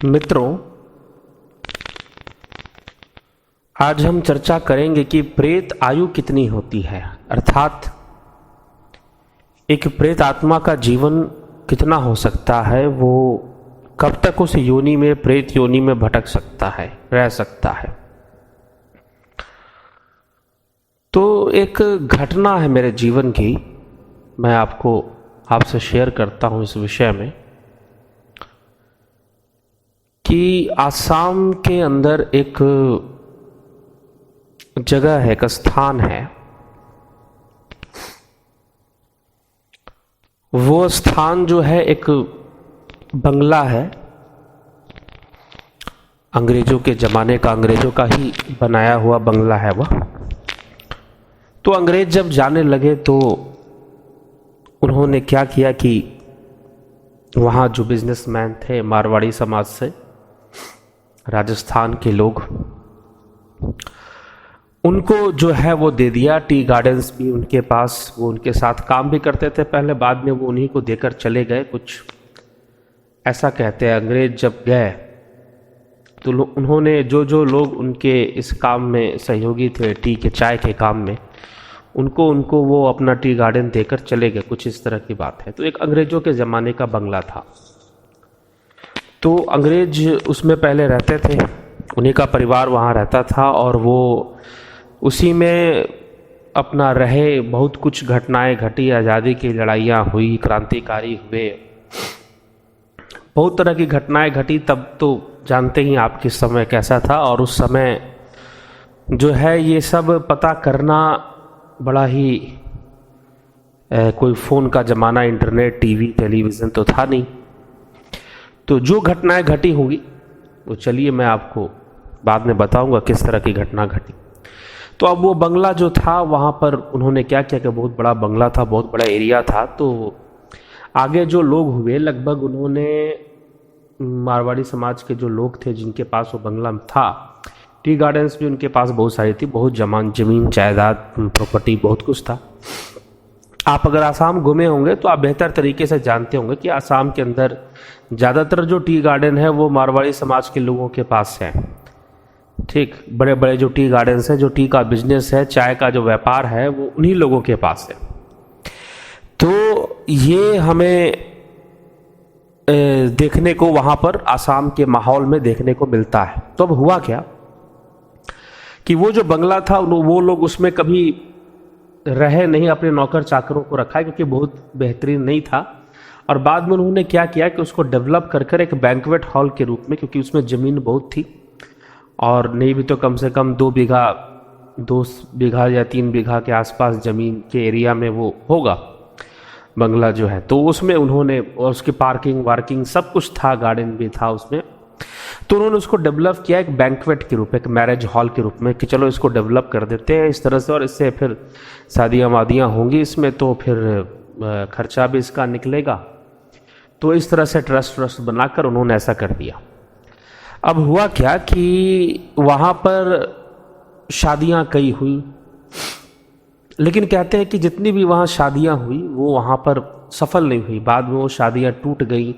मित्रों, आज हम चर्चा करेंगे कि प्रेत आयु कितनी होती है, अर्थात एक प्रेत आत्मा का जीवन कितना हो सकता है, वो कब तक उस योनि में, प्रेत योनि में भटक सकता है, रह सकता है। तो एक घटना है मेरे जीवन की, मैं आपसे शेयर करता हूँ इस विषय में कि आसाम के अंदर एक जगह है, एक स्थान है। वो स्थान जो है एक बंगला है, अंग्रेजों के ज़माने का, अंग्रेजों का ही बनाया हुआ बंगला है वह। तो अंग्रेज जब जाने लगे तो उन्होंने क्या किया कि वहाँ जो बिजनेसमैन थे मारवाड़ी समाज से, राजस्थान के लोग, उनको जो है वो दे दिया। टी गार्डन्स भी उनके पास, वो उनके साथ काम भी करते थे पहले, बाद में वो उन्हीं को देकर चले गए। कुछ ऐसा कहते हैं, अंग्रेज जब गए तो उन्होंने जो लोग उनके इस काम में सहयोगी थे, टी के चाय के काम में, उनको वो अपना टी गार्डन देकर चले गए। कुछ इस तरह की बात है। तो एक अंग्रेजों के ज़माने का बंगला था। तो अंग्रेज उसमें पहले रहते थे, उन्हीं का परिवार वहाँ रहता था और वो उसी में अपना रहे। बहुत कुछ घटनाएं घटी, आज़ादी की लड़ाइयाँ हुई, क्रांतिकारी हुए, बहुत तरह की घटनाएं घटी। तब तो जानते ही आप किस समय कैसा था, और उस समय जो है ये सब पता करना बड़ा ही कोई फ़ोन का ज़माना, इंटरनेट, टीवी, टेलीविज़न तो था नहीं। तो जो घटनाएं घटी होंगी वो चलिए मैं आपको बाद में बताऊंगा किस तरह की घटना घटी। तो अब वो बंगला जो था, वहाँ पर उन्होंने क्या किया कि बहुत बड़ा बंगला था, बहुत बड़ा एरिया था। तो आगे जो लोग हुए, लगभग उन्होंने, मारवाड़ी समाज के जो लोग थे जिनके पास वो बंगला था, टी गार्डन्स भी उनके पास बहुत सारी थी, बहुत ज़मीन जायदाद, प्रॉपर्टी, बहुत कुछ था। आप अगर आसाम घूमे होंगे तो आप बेहतर तरीके से जानते होंगे कि आसाम के अंदर ज़्यादातर जो टी गार्डन है वो मारवाड़ी समाज के लोगों के पास है। ठीक, बड़े बड़े जो टी गार्डन्स हैं, जो टी का बिजनेस है, चाय का जो व्यापार है, वो उन्हीं लोगों के पास है। तो ये हमें देखने को वहाँ पर आसाम के माहौल में देखने को मिलता है। तो अब हुआ क्या कि वो जो बंगला था, वो लोग उसमें कभी रहे नहीं, अपने नौकर चाकरों को रखा क्योंकि बहुत बेहतरीन नहीं था। और बाद में उन्होंने क्या किया कि उसको डेवलप कर एक बैंक्वेट हॉल के रूप में, क्योंकि उसमें ज़मीन बहुत थी और नहीं भी तो कम से कम 2 बीघा या 3 बीघा के आसपास ज़मीन के एरिया में वो होगा बंगला जो है। तो उसमें उन्होंने, और उसकी पार्किंग वार्किंग सब कुछ था, गार्डन भी था उसमें। तो उन्होंने उसको डेवलप किया एक बैंक्वेट के रूप में, एक मैरिज हॉल के रूप में, कि चलो इसको डेवलप कर देते हैं इस तरह से, और इससे फिर शादियाँ वादियाँ होंगी इसमें, तो फिर खर्चा भी इसका निकलेगा। तो इस तरह से ट्रस्ट बनाकर उन्होंने ऐसा कर दिया। अब हुआ क्या कि वहाँ पर शादियाँ कई हुई, लेकिन कहते हैं कि जितनी भी वहाँ शादियाँ हुई वो वहाँ पर सफल नहीं हुई। बाद में वो शादियाँ टूट गई,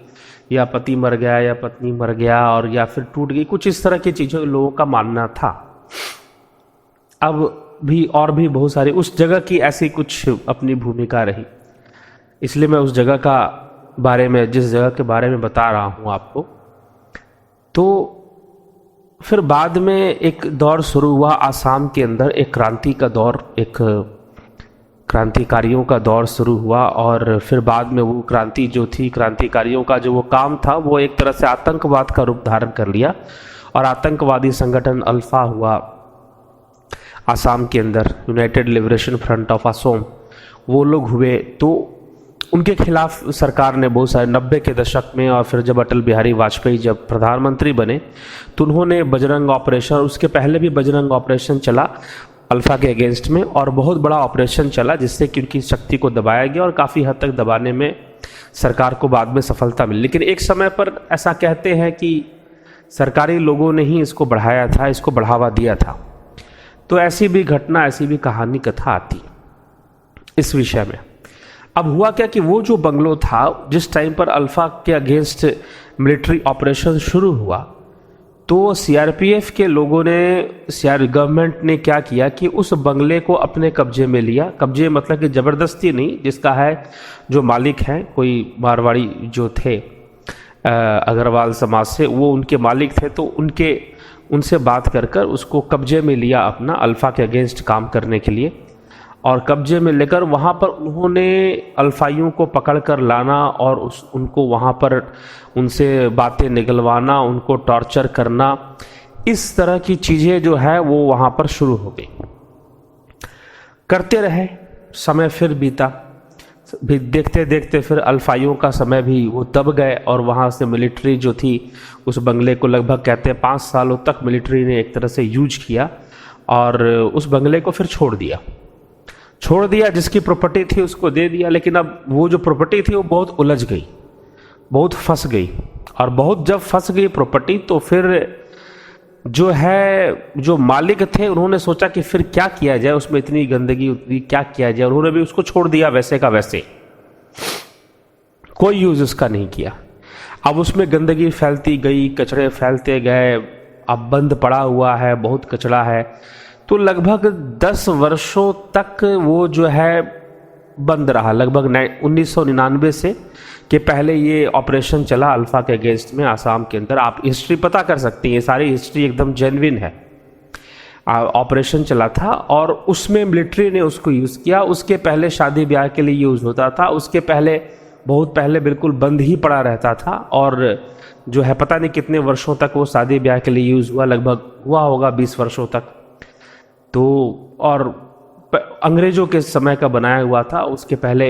या पति मर गया या पत्नी मर गया, और या फिर टूट गई, कुछ इस तरह की चीज़ों लोगों का मानना था। अब भी और भी बहुत सारी उस जगह की ऐसी कुछ अपनी भूमिका रही, इसलिए मैं उस जगह का बारे में, जिस जगह के बारे में बता रहा हूँ आपको। तो फिर बाद में एक दौर शुरू हुआ आसाम के अंदर, एक क्रांति का दौर, एक क्रांतिकारियों का दौर शुरू हुआ। और फिर बाद में वो क्रांति जो थी, क्रांतिकारियों का जो वो काम था, वो एक तरह से आतंकवाद का रूप धारण कर लिया, और आतंकवादी संगठन अल्फा हुआ आसाम के अंदर, United liberation front of Assam, वो लोग हुए। तो उनके खिलाफ सरकार ने बहुत सारे 90 के दशक में, और फिर जब अटल बिहारी वाजपेयी जब प्रधानमंत्री बने तो उन्होंने बजरंग ऑपरेशन, उसके पहले भी बजरंग ऑपरेशन चला अल्फा के अगेंस्ट में, और बहुत बड़ा ऑपरेशन चला जिससे कि उनकी शक्ति को दबाया गया, और काफ़ी हद तक दबाने में सरकार को बाद में सफलता मिली। लेकिन एक समय पर ऐसा कहते हैं कि सरकारी लोगों ने ही इसको बढ़ाया था, इसको बढ़ावा दिया था। तो ऐसी भी घटना, ऐसी भी कहानी, कथा आती है इस विषय में। अब हुआ क्या कि वो जो बंगलो था, जिस टाइम पर अल्फा के अगेंस्ट मिलिट्री ऑपरेशन शुरू हुआ, तो सीआरपीएफ के लोगों ने, गवर्नमेंट ने क्या किया कि उस बंगले को अपने कब्जे में लिया। कब्जे मतलब कि ज़बरदस्ती नहीं, जिसका है जो मालिक हैं, कोई मारवाड़ी जो थे अग्रवाल समाज से, वो उनके मालिक थे, तो उनसे बात कर कर उसको कब्जे में लिया अपना, अल्फ़ा के अगेंस्ट काम करने के लिए। और कब्जे में लेकर वहाँ पर उन्होंने अल्फाइयों को पकड़ कर लाना और उनको वहाँ पर उनसे बातें निकलवाना, उनको टॉर्चर करना, इस तरह की चीज़ें जो है वो वहाँ पर शुरू हो गई। करते रहे, समय फिर बीता, देखते देखते फिर अल्फाइयों का समय भी वो दब गए और वहाँ से मिलिट्री जो थी उस बंगले को लगभग कहते हैं 5 सालों तक मिलिट्री ने एक तरह से यूज किया और उस बंगले को फिर छोड़ दिया। जिसकी प्रॉपर्टी थी उसको दे दिया, लेकिन अब वो जो प्रॉपर्टी थी वो बहुत उलझ गई, बहुत फंस गई। और बहुत जब फंस गई प्रॉपर्टी, तो फिर जो मालिक थे उन्होंने सोचा कि फिर क्या किया जाए, उसमें इतनी गंदगी, उतनी क्या किया जाए। उन्होंने भी उसको छोड़ दिया वैसे का वैसे, कोई यूज उसका नहीं किया। अब उसमें गंदगी फैलती गई, कचरे फैलते गए, अब बंद पड़ा हुआ है, बहुत कचरा है। तो लगभग 10 वर्षों तक वो जो है बंद रहा, लगभग 1999 से कि पहले ये ऑपरेशन चला अल्फा के अगेंस्ट में आसाम के अंदर। आप हिस्ट्री पता कर सकती हैं, सारी हिस्ट्री एकदम जेन्युइन है। ऑपरेशन चला था और उसमें मिलिट्री ने उसको यूज़ किया। उसके पहले शादी ब्याह के लिए यूज़ होता था, उसके पहले, बहुत पहले बिल्कुल बंद ही पड़ा रहता था। और जो है पता नहीं कितने वर्षों तक वो शादी ब्याह के लिए यूज़ हुआ, लगभग हुआ होगा 20 वर्षों तक। तो और अंग्रेज़ों के समय का बनाया हुआ था। उसके पहले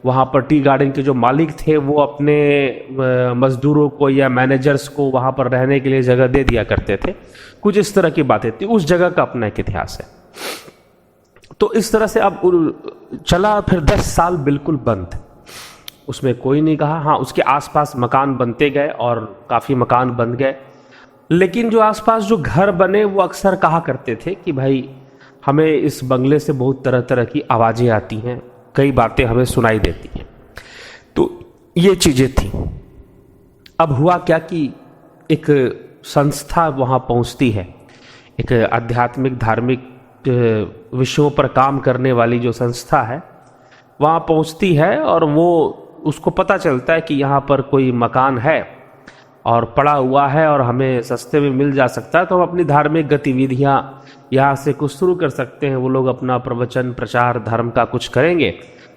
वहाँ पर टी गार्डन के जो मालिक थे वो अपने मज़दूरों को या मैनेजर्स को वहाँ पर रहने के लिए जगह दे दिया करते थे। कुछ इस तरह की बातें थी, उस जगह का अपना एक इतिहास है। तो इस तरह से अब चला, फिर 10 साल बिल्कुल बंद, उसमें कोई नहीं कहा। हाँ, उसके आसपास मकान बनते गए और काफ़ी मकान बन गए, लेकिन जो आसपास जो घर बने वो अक्सर कहा करते थे कि भाई हमें इस बंगले से बहुत तरह तरह की आवाज़ें आती हैं, कई बातें हमें सुनाई देती हैं। तो ये चीज़ें थी। अब हुआ क्या कि एक संस्था वहाँ पहुँचती है, एक आध्यात्मिक धार्मिक विषयों पर काम करने वाली जो संस्था है वहाँ पहुँचती है और वो उसको पता चलता है कि यहाँ पर कोई मकान है और पड़ा हुआ है और हमें सस्ते में मिल जा सकता है, तो हम अपनी धार्मिक गतिविधियाँ यहाँ से कुछ शुरू कर सकते हैं। वो लोग अपना प्रवचन प्रचार धर्म का कुछ करेंगे,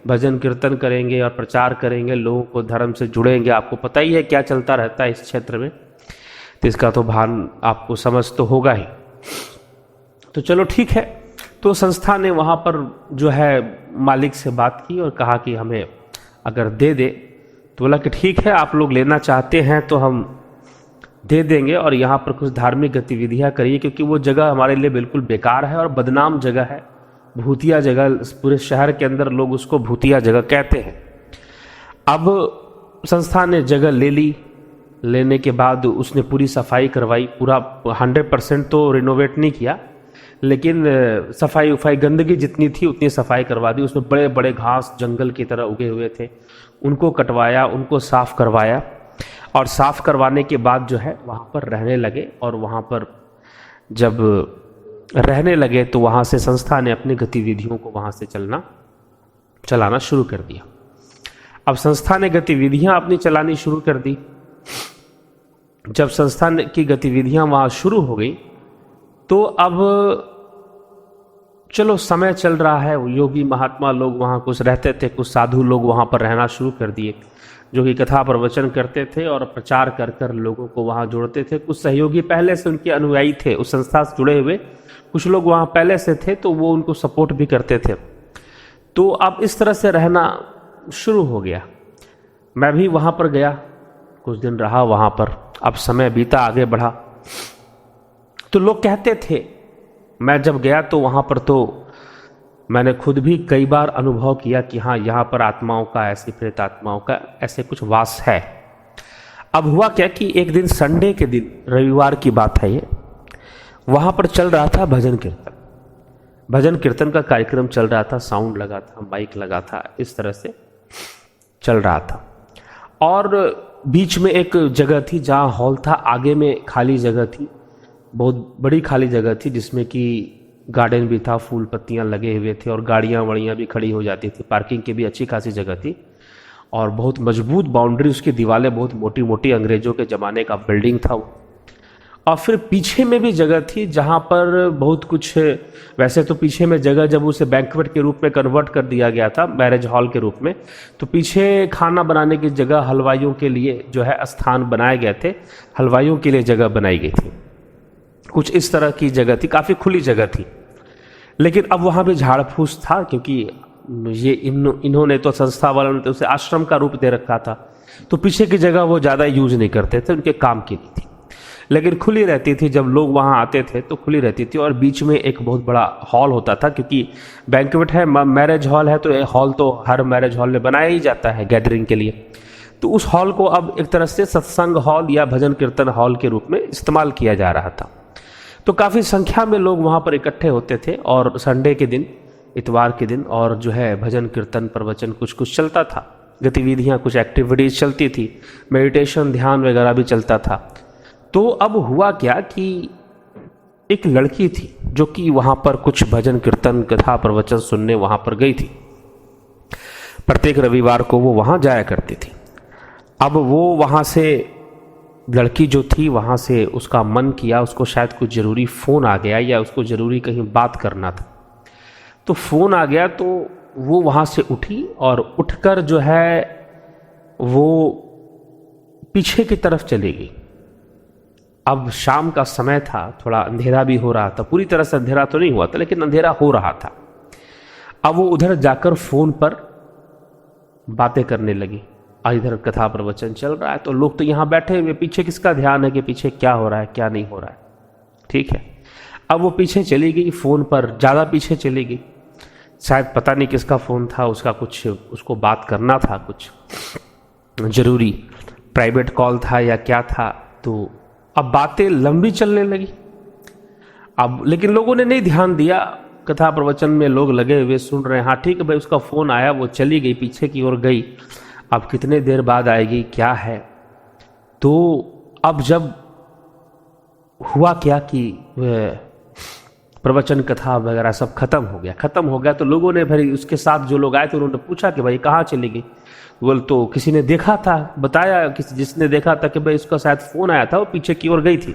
भजन कीर्तन करेंगे और प्रचार करेंगे, लोगों को धर्म से जुड़ेंगे। आपको पता ही है क्या चलता रहता है इस क्षेत्र में, तो इसका तो भान आपको समझ तो होगा ही। तो चलो ठीक है, तो संस्था ने वहाँ पर जो है मालिक से बात की और कहा कि हमें अगर दे दे, तो बोला कि ठीक है, आप लोग लेना चाहते हैं तो हम दे देंगे और यहाँ पर कुछ धार्मिक गतिविधियाँ करिए, क्योंकि वो जगह हमारे लिए बिल्कुल बेकार है और बदनाम जगह है, भूतिया जगह। पूरे शहर के अंदर लोग उसको भूतिया जगह कहते हैं। अब संस्था ने जगह ले ली, लेने के बाद उसने पूरी सफाई करवाई, पूरा 100% तो रिनोवेट नहीं किया, लेकिन सफाई उफाई, गंदगी जितनी थी उतनी सफाई करवा दी। उसमें बड़े बड़े घास जंगल की तरह उगे हुए थे, उनको कटवाया, उनको साफ़ करवाया और साफ़ करवाने के बाद जो है वहाँ पर रहने लगे। और वहाँ पर जब रहने लगे तो वहाँ से संस्था ने अपनी गतिविधियों को वहाँ से चलाना शुरू कर दिया। अब संस्था ने गतिविधियाँ अपनी चलानी शुरू कर दी। जब संस्था की गतिविधियाँ वहाँ शुरू हो गई तो अब चलो समय चल रहा है, योगी महात्मा लोग वहाँ कुछ रहते थे, कुछ साधु लोग वहाँ पर रहना शुरू कर दिए, जो कि कथा प्रवचन करते थे और प्रचार कर कर लोगों को वहाँ जोड़ते थे। कुछ सहयोगी पहले से उनके अनुयायी थे, उस संस्था से जुड़े हुए कुछ लोग वहाँ पहले से थे, तो वो उनको सपोर्ट भी करते थे। तो अब इस तरह से रहना शुरू हो गया। मैं भी वहाँ पर गया, कुछ दिन रहा वहाँ पर। अब समय बीता, आगे बढ़ा, तो लोग कहते थे, मैं जब गया तो वहाँ पर तो मैंने खुद भी कई बार अनुभव किया कि हाँ, यहाँ पर आत्माओं का, ऐसी प्रेत आत्माओं का ऐसे कुछ वास है। अब हुआ क्या कि एक दिन संडे के दिन, रविवार की बात है ये, वहाँ पर चल रहा था भजन कीर्तन। भजन कीर्तन का कार्यक्रम चल रहा था, साउंड लगा था, माइक लगा था, इस तरह से। चल रहा था। और बीच में एक जगह थी जहाँ हॉल था, आगे में खाली जगह थी, बहुत बड़ी खाली जगह थी, जिसमें कि गार्डन भी था, फूल पत्तियां लगे हुए थे और गाड़ियां वड़ियां भी खड़ी हो जाती थी, पार्किंग की भी अच्छी खासी जगह थी और बहुत मजबूत बाउंड्री, उसकी दीवारें बहुत मोटी मोटी, अंग्रेजों के ज़माने का बिल्डिंग था वो। और फिर पीछे में भी जगह थी जहाँ पर बहुत कुछ, वैसे तो पीछे में जगह जब उसे बैंक्वेट के रूप में कन्वर्ट कर दिया गया था, मैरिज हॉल के रूप में, तो पीछे खाना बनाने की जगह, हलवाइयों के लिए जो है स्थान बनाए गए थे, हलवाइयों के लिए जगह बनाई गई थी, कुछ इस तरह की जगह थी, काफ़ी खुली जगह थी। लेकिन अब वहाँ पे झाड़ फूस था, क्योंकि ये इन्होंने तो, संस्था वालों ने तो उसे आश्रम का रूप दे रखा था, तो पीछे की जगह वो ज़्यादा यूज नहीं करते थे, उनके काम की नहीं थी, लेकिन खुली रहती थी, जब लोग वहाँ आते थे तो खुली रहती थी। और बीच में एक बहुत बड़ा हॉल होता था, क्योंकि बैंक्वेट है, मैरिज हॉल है, तो हॉल तो हर मैरिज हॉल में बनाया ही जाता है गैदरिंग के लिए। तो उस हॉल को अब एक तरह से सत्संग हॉल या भजन कीर्तन हॉल के रूप में इस्तेमाल किया जा रहा था। तो काफ़ी संख्या में लोग वहाँ पर इकट्ठे होते थे और संडे के दिन, इतवार के दिन, और जो है भजन कीर्तन प्रवचन कुछ कुछ चलता था, गतिविधियाँ, कुछ एक्टिविटीज़ चलती थी, मेडिटेशन ध्यान वगैरह भी चलता था। तो अब हुआ क्या कि एक लड़की थी जो कि वहाँ पर कुछ भजन कीर्तन कथा प्रवचन सुनने वहाँ पर गई थी। प्रत्येक रविवार को वो वहाँ जाया करती थी। अब वो वहाँ से, लड़की जो थी वहाँ से, उसका मन किया, उसको शायद कुछ ज़रूरी फ़ोन आ गया या उसको ज़रूरी कहीं बात करना था, तो फ़ोन आ गया, तो वो वहाँ से उठी और उठकर जो है वो पीछे की तरफ चली गई। अब शाम का समय था, थोड़ा अंधेरा भी हो रहा था, पूरी तरह से अंधेरा तो नहीं हुआ था लेकिन अंधेरा हो रहा था। अब वो उधर जाकर फ़ोन पर बातें करने लगी, और इधर कथा प्रवचन चल रहा है, तो लोग तो यहाँ बैठे हुए, पीछे किसका ध्यान है कि पीछे क्या हो रहा है क्या नहीं हो रहा है, ठीक है। अब वो पीछे चली गई, फ़ोन पर ज़्यादा पीछे चली गई, शायद पता नहीं किसका फ़ोन था, उसका कुछ, उसको बात करना था, कुछ ज़रूरी प्राइवेट कॉल था या क्या था। तो अब बातें लंबी चलने लगी। अब लेकिन लोगों ने नहीं ध्यान दिया, कथा प्रवचन में लोग लगे हुए सुन रहे हैं, हाँ ठीक है भाई, उसका फ़ोन आया, वो चली गई, पीछे की ओर गई, अब कितने देर बाद आएगी क्या है। तो अब जब हुआ क्या कि प्रवचन कथा वगैरह सब खत्म हो गया, तो लोगों ने, भाई उसके साथ जो लोग आए थे उन्होंने पूछा कि भाई कहाँ चली गई। बोल, तो किसी ने देखा था, बताया जिसने देखा था कि भाई उसका शायद फ़ोन आया था, वो पीछे की ओर गई थी।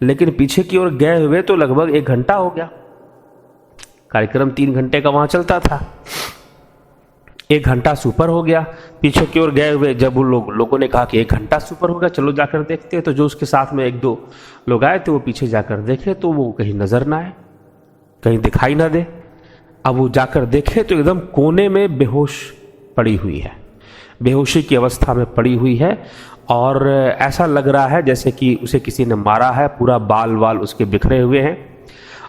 लेकिन पीछे की ओर गए हुए तो लगभग 1 घंटा हो गया, कार्यक्रम 3 घंटे का वहाँ चलता था, 1 घंटा से ऊपर हो गया पीछे की ओर गए हुए। जब उन लोगों ने कहा कि 1 घंटा से ऊपर हो गया, चलो जाकर देखते हैं, तो जो उसके साथ में 1-2 लोग आए थे वो पीछे जाकर देखे, तो वो कहीं नज़र ना आए, कहीं दिखाई ना दे। अब वो जाकर देखे तो एकदम कोने में बेहोश पड़ी हुई है, बेहोशी की अवस्था में पड़ी हुई है, और ऐसा लग रहा है जैसे कि उसे किसी ने मारा है, पूरा बाल वाल उसके बिखरे हुए हैं।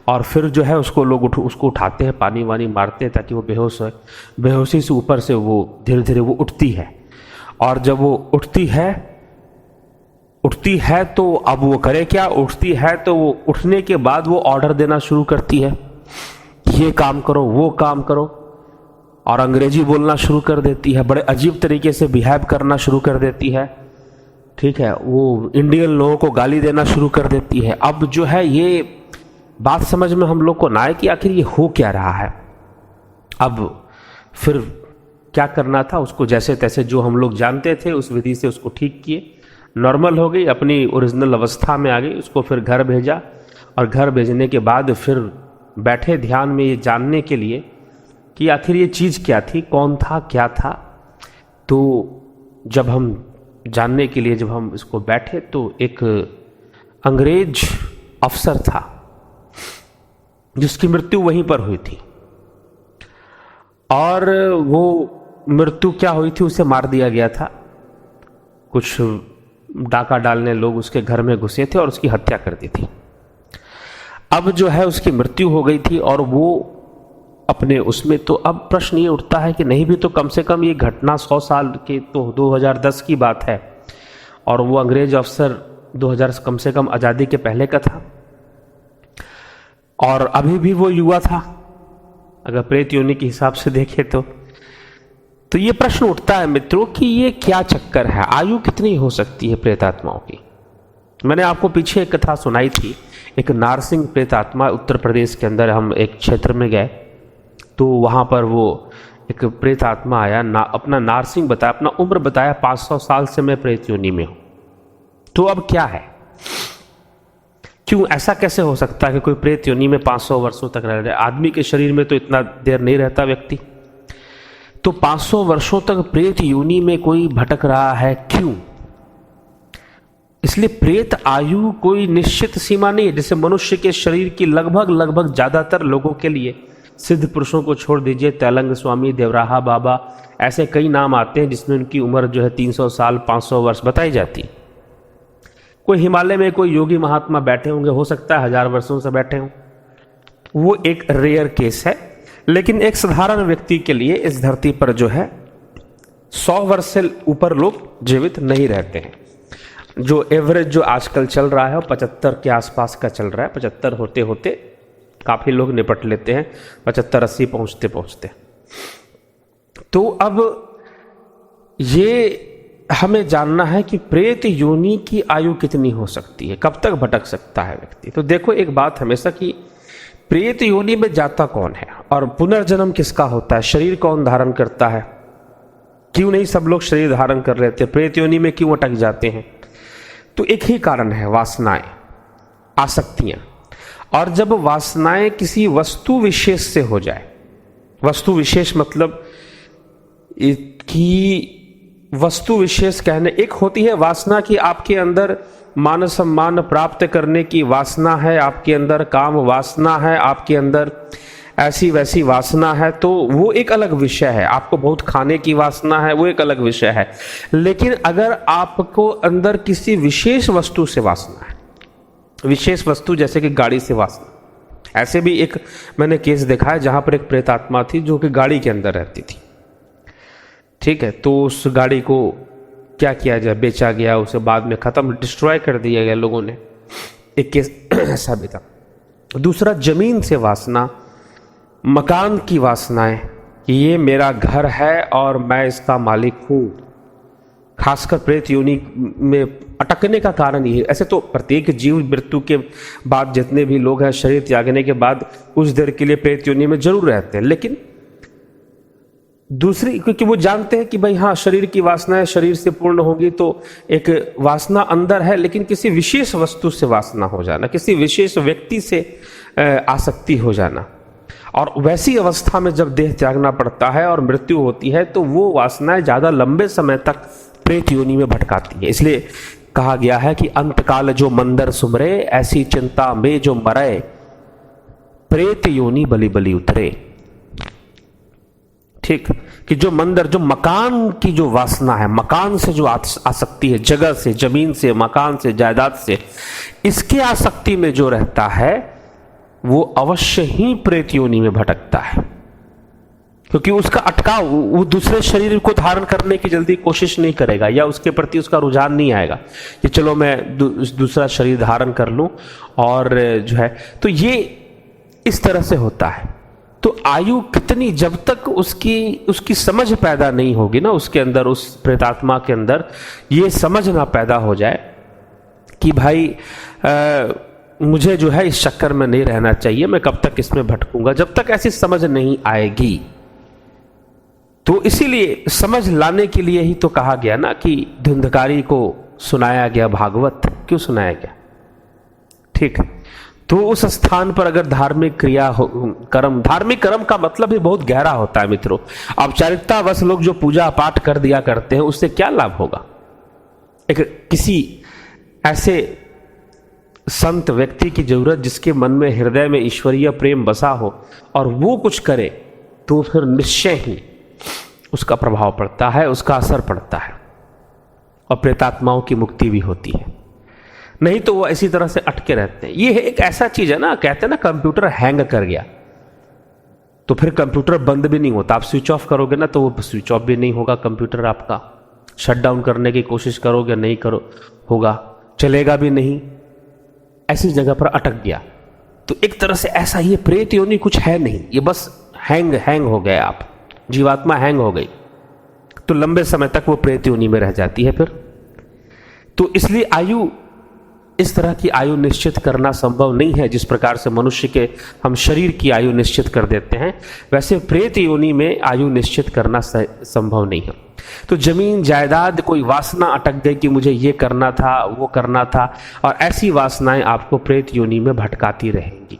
और फिर जो है उसको लोग उसको उठाते हैं, पानी वानी मारते हैं ताकि वो बेहोश हो। बेहोशी से ऊपर से वो धीरे धीरे वो उठती है, और जब वो उठती है तो अब वो करे क्या, उठती है तो वो उठने के बाद वो ऑर्डर देना शुरू करती है, ये काम करो वो काम करो, और अंग्रेजी बोलना शुरू कर देती है, बड़े अजीब तरीके से बिहेव करना शुरू कर देती है, ठीक है। वो इंडियन लोगों को गाली देना शुरू कर देती है। अब जो है ये बात समझ में हम लोग को ना आए कि आखिर ये हो क्या रहा है। अब फिर क्या करना था, उसको जैसे तैसे जो हम लोग जानते थे उस विधि से उसको ठीक किए, नॉर्मल हो गई, अपनी ओरिजिनल अवस्था में आ गई। उसको फिर घर भेजा, और घर भेजने के बाद फिर बैठे ध्यान में ये जानने के लिए कि आखिर ये चीज़ क्या थी, कौन था, क्या था। तो जब हम जानने के लिए जब हम इसको बैठे तो एक अंग्रेज अफसर था जिसकी मृत्यु वहीं पर हुई थी, और वो मृत्यु क्या हुई थी, उसे मार दिया गया था। कुछ डाका डालने लोग उसके घर में घुसे थे और उसकी हत्या कर दी थी। अब जो है उसकी मृत्यु हो गई थी, और वो अपने उसमें, तो अब प्रश्न ये उठता है कि नहीं भी तो कम से कम ये घटना 100 साल के, तो 2010 की बात है, और वो अंग्रेज अफसर 2000 कम से कम आज़ादी के पहले का था, और अभी भी वो युवा था अगर प्रेत योनि के हिसाब से देखें तो ये प्रश्न उठता है मित्रों कि ये क्या चक्कर है, आयु कितनी हो सकती है प्रेतात्माओं की। मैंने आपको पीछे एक कथा सुनाई थी, एक नारसिंह प्रेतात्मा, उत्तर प्रदेश के अंदर हम एक क्षेत्र में गए तो वहाँ पर वो एक प्रेतात्मा आया, अपना नारसिंह बताया, अपना उम्र बताया, 500 साल से मैं प्रेत योनि में हूँ। तो अब क्या है, क्यों ऐसा कैसे हो सकता है कि कोई प्रेत योनि में 500 वर्षों तक रह रहे? आदमी के शरीर में तो इतना देर नहीं रहता व्यक्ति, तो 500 वर्षों तक प्रेत योनि में कोई भटक रहा है, क्यों? इसलिए प्रेत आयु कोई निश्चित सीमा नहीं है। जैसे मनुष्य के शरीर की लगभग ज्यादातर लोगों के लिए, सिद्ध पुरुषों को छोड़ दीजिए, तैलंग स्वामी, देवराहा बाबा, ऐसे कई नाम आते हैं जिसमें उनकी उम्र जो है 300 साल 500 वर्ष बताई जाती। कोई हिमालय में कोई योगी महात्मा बैठे होंगे, हो सकता है 1000 वर्षों से बैठे हों, वो एक रेयर केस है। लेकिन एक साधारण व्यक्ति के लिए इस धरती पर जो है 100 वर्ष से ऊपर लोग जीवित नहीं रहते हैं। जो एवरेज जो आजकल चल रहा है वो 75 के आसपास का चल रहा है। 75 होते होते काफी लोग निपट लेते हैं, 75-80 पहुंचते पहुंचते। तो अब ये हमें जानना है कि प्रेत योनि की आयु कितनी हो सकती है, कब तक भटक सकता है व्यक्ति। तो देखो एक बात हमेशा कि प्रेत योनि में जाता कौन है और पुनर्जन्म किसका होता है, शरीर कौन धारण करता है, क्यों नहीं सब लोग शरीर धारण कर रहे थे, प्रेत योनि में क्यों अटक जाते हैं? तो एक ही कारण है, वासनाएं, आसक्तियां। और जब वासनाएं किसी वस्तु विशेष से हो जाए, वस्तु विशेष मतलब कि वस्तु विशेष कहने, एक होती है वासना कि आपके अंदर मान सम्मान प्राप्त करने की वासना है, आपके अंदर काम वासना है, आपके अंदर ऐसी वैसी वासना है, तो वो एक अलग विषय है। आपको बहुत खाने की वासना है, वो एक अलग विषय है। लेकिन अगर आपको अंदर किसी विशेष वस्तु से वासना है, विशेष वस्तु जैसे कि गाड़ी से वासना, ऐसे भी एक मैंने केस देखा है जहां पर एक प्रेतात्मा थी जो कि गाड़ी के अंदर रहती थी, ठीक है। तो उस गाड़ी को क्या किया जाए, बेचा गया, उसे बाद में खत्म, डिस्ट्रॉय कर दिया गया लोगों ने, एक केस ऐसा भी था। दूसरा जमीन से वासना, मकान की वासनाएं कि ये मेरा घर है और मैं इसका मालिक हूं। खासकर प्रेत योनि में अटकने का कारण ये है। ऐसे तो प्रत्येक जीव मृत्यु के बाद जितने भी लोग हैं शरीर त्यागने के बाद कुछ देर के लिए प्रेत योनि में जरूर रहते हैं, लेकिन दूसरी, क्योंकि वो जानते हैं कि भाई हाँ शरीर की वासनाएं शरीर से पूर्ण होगी, तो एक वासना अंदर है, लेकिन किसी विशेष वस्तु से वासना हो जाना, किसी विशेष व्यक्ति से आसक्ति हो जाना, और वैसी अवस्था में जब देह त्यागना पड़ता है और मृत्यु होती है तो वो वासनाएं ज्यादा लंबे समय तक प्रेत योनि में भटकाती है। इसलिए कहा गया है कि अंतकाल जो मंदर सुमरे, ऐसी चिंता में जो मरे, प्रेत योनि बलि बलि उतरे। ठीक, कि जो मंदिर, जो मकान की जो वासना है, मकान से जो आसक्ति है, जगह से, जमीन से, मकान से, जायदाद से, इसके आसक्ति में जो रहता है वो अवश्य ही प्रेत योनि में भटकता है, क्योंकि उसका अटकाव, वो दूसरे शरीर को धारण करने की जल्दी कोशिश नहीं करेगा, या उसके प्रति उसका रुझान नहीं आएगा कि चलो मैं दूसरा शरीर धारण कर लूं और जो है, तो ये इस तरह से होता है। तो आयु कितनी, जब तक उसकी समझ पैदा नहीं होगी ना उसके अंदर, उस प्रेतात्मा के अंदर ये समझ ना पैदा हो जाए कि भाई मुझे जो है इस चक्कर में नहीं रहना चाहिए, मैं कब तक इसमें भटकूंगा, जब तक ऐसी समझ नहीं आएगी। तो इसीलिए समझ लाने के लिए ही तो कहा गया ना कि धुंधकारी को सुनाया गया भागवत। क्यों सुनाया गया? ठीक, तो उस स्थान पर अगर धार्मिक क्रिया हो, कर्म, धार्मिक कर्म का मतलब भी बहुत गहरा होता है मित्रों। औपचारिकतावश लोग जो पूजा पाठ कर दिया करते हैं उससे क्या लाभ होगा? एक किसी ऐसे संत व्यक्ति की जरूरत जिसके मन में, हृदय में ईश्वरीय प्रेम बसा हो और वो कुछ करे, तो फिर निश्चय ही उसका प्रभाव पड़ता है, उसका असर पड़ता है और प्रेतात्माओं की मुक्ति भी होती है। नहीं तो वो इसी तरह से अटके रहते हैं। ये एक ऐसा चीज है ना, कहते हैं ना कंप्यूटर हैंग कर गया तो फिर कंप्यूटर बंद भी नहीं होता। आप स्विच ऑफ करोगे ना तो वो स्विच ऑफ भी नहीं होगा कंप्यूटर आपका। शट डाउन करने की कोशिश करोगे, नहीं करो होगा, चलेगा भी नहीं, ऐसी जगह पर अटक गया। तो एक तरह से ऐसा ये प्रेत योनि कुछ है नहीं, ये बस हैंग हो गए आप, जीवात्मा हैंग हो गई। तो लंबे समय तक वो प्रेत योनि में रह जाती है फिर। तो इसलिए आयु, इस तरह की आयु निश्चित करना संभव नहीं है। जिस प्रकार से मनुष्य के हम शरीर की आयु निश्चित कर देते हैं, वैसे प्रेत योनि में आयु निश्चित करना संभव नहीं है। तो जमीन जायदाद, कोई वासना अटक गई कि मुझे ये करना था, वो करना था, और ऐसी वासनाएं आपको प्रेत योनि में भटकाती रहेंगी।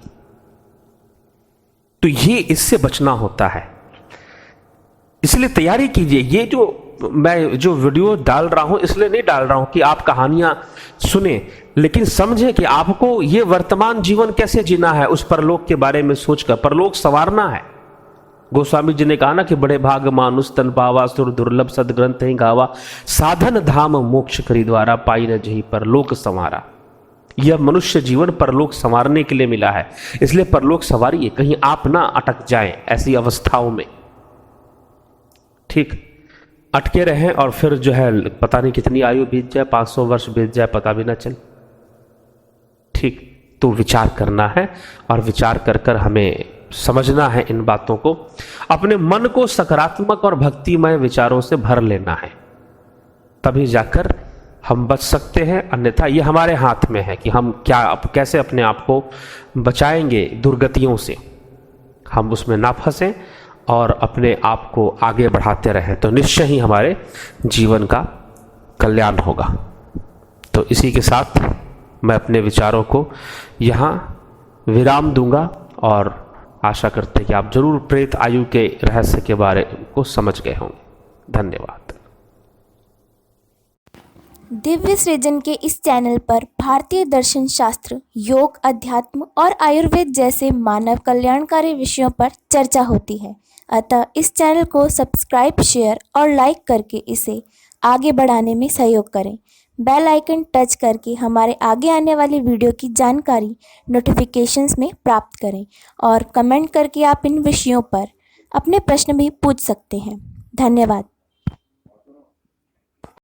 तो ये, इससे बचना होता है। इसलिए तैयारी कीजिए। ये जो मैं जो वीडियो डाल रहा हूं, इसलिए नहीं डाल रहा हूं कि आप कहानियां सुने, लेकिन समझें कि आपको ये वर्तमान जीवन कैसे जीना है, उस परलोक के बारे में सोचकर परलोक संवारना है। गोस्वामी जी ने कहा ना कि बड़े भाग मानुष तन पावा, सुर दुर्लभ सदग्रंथ ही गावा, साधन धाम मोक्ष करी द्वारा, पाई न जही परलोक संवारा। यह मनुष्य जीवन परलोक संवारने के लिए मिला है, इसलिए परलोक संवारिए, कहीं आप ना अटक जाएं ऐसी अवस्थाओं में। ठीक, अटके रहें और फिर जो है पता नहीं कितनी आयु बीत जाए, 500 वर्ष बीत जाए, पता भी ना चले। ठीक, तो विचार करना है, और विचार कर कर हमें समझना है इन बातों को। अपने मन को सकारात्मक और भक्तिमय विचारों से भर लेना है, तभी जाकर हम बच सकते हैं। अन्यथा ये हमारे हाथ में है कि हम कैसे अपने आप को बचाएंगे दुर्गतियों से। हम उसमें ना फंसें और अपने आप को आगे बढ़ाते रहें, तो निश्चय ही हमारे जीवन का कल्याण होगा। तो इसी के साथ मैं अपने विचारों को यहाँ विराम दूंगा, और आशा करते हैं कि आप जरूर प्रेत आयु के रहस्य के बारे को समझ गए होंगे। धन्यवाद। दिव्य सृजन के इस चैनल पर भारतीय दर्शन शास्त्र, योग, अध्यात्म और आयुर्वेद जैसे मानव कल्याणकारी विषयों पर चर्चा होती है। अतः इस चैनल को सब्सक्राइब, शेयर और लाइक करके इसे आगे बढ़ाने में सहयोग करें। बेल आइकन टच करके हमारे आगे आने वाली वीडियो की जानकारी नोटिफिकेशंस में प्राप्त करें, और कमेंट करके आप इन विषयों पर अपने प्रश्न भी पूछ सकते हैं। धन्यवाद।